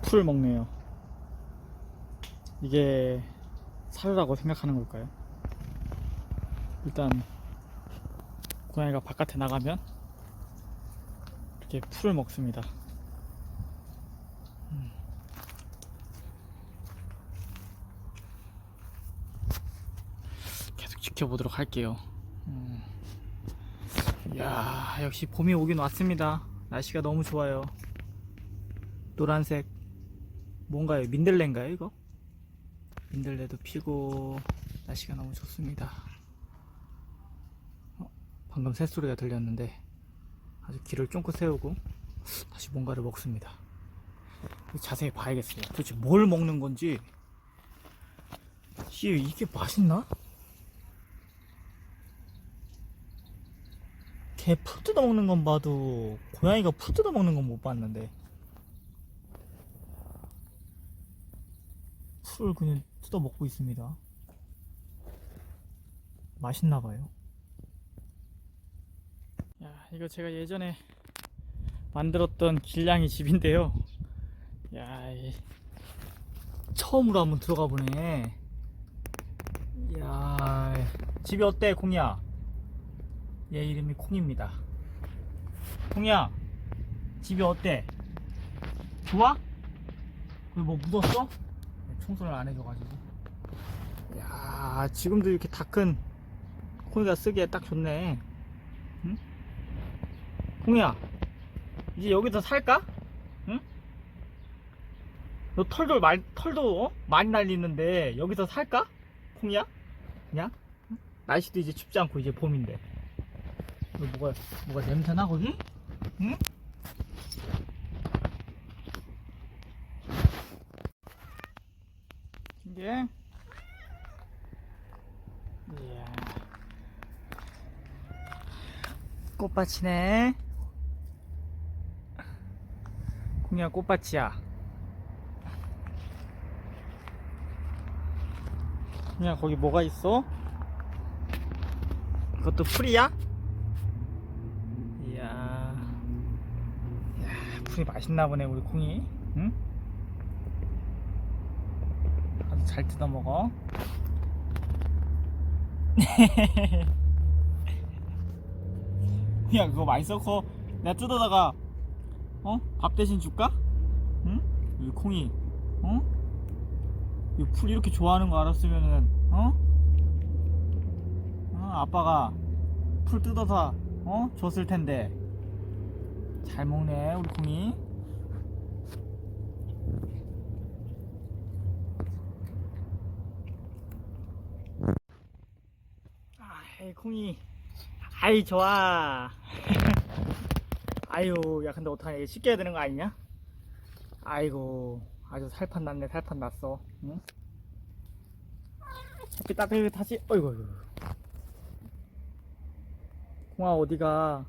풀을 먹네요. 이게 사료라고 생각하는 걸까요? 일단 고양이가 바깥에 나가면 이렇게 풀을 먹습니다. 계속 지켜보도록 할게요. 이야, 역시 봄이 오긴 왔습니다. 날씨가 너무 좋아요. 노란색 뭔가요? 민들레인가요 이거? 민들레도 피고 날씨가 너무 좋습니다. 방금 새소리가 들렸는데 아주 길을 쫑긋 세우고 다시 뭔가를 먹습니다. 자세히 봐야겠어요. 도대체 뭘 먹는 건지. 이게 맛있나? 개 풀 뜯어 먹는 건 봐도 고양이가 풀 뜯어 먹는 건 못 봤는데 풀을 그냥 뜯어 먹고 있습니다. 맛있나봐요. 야, 이거 제가 예전에 만들었던 길냥이 집인데요. 야, 처음으로 한번 들어가 보네. 야, 집이 어때, 콩이야? 얘 이름이 콩입니다. 콩이야, 집이 어때? 좋아? 거기 뭐 묻었어? 청소를 안 해줘가지고. 야, 지금도 이렇게 다 큰 콩이가 쓰기에 딱 좋네. 응? 콩이야, 이제 여기서 살까? 응? 너 털도 많이 날리는데 여기서 살까? 콩이야? 그냥? 응? 날씨도 이제 춥지 않고 이제 봄인데. 너 뭐가 냄새나 거기? 응? 이게 이야, 꽃밭이네. 콩이야, 꽃밭이야. 콩이야, 거기 뭐가 있어? 그것도 풀이야? 이야, 풀이 맛있나 보네 우리 콩이. 응? 아주 잘 뜯어 먹어. 야, 그거 맛있어? 그거 내가 뜯어다가 밥 대신 줄까? 응? 이 콩이 이 풀 이렇게 좋아하는 거 알았으면은 아빠가 풀 뜯어서 줬을 텐데. 잘 먹네 우리 콩이. 아이 콩이, 아이 좋아. 아유, 야 근데 어떡하냐, 이거 씻겨야 되는 거 아니냐? 아이고, 아주 살판 났네. 살판 났어. 응? 햇빛 따뜻하지? 어이구, 어이구. 콩아 어디가?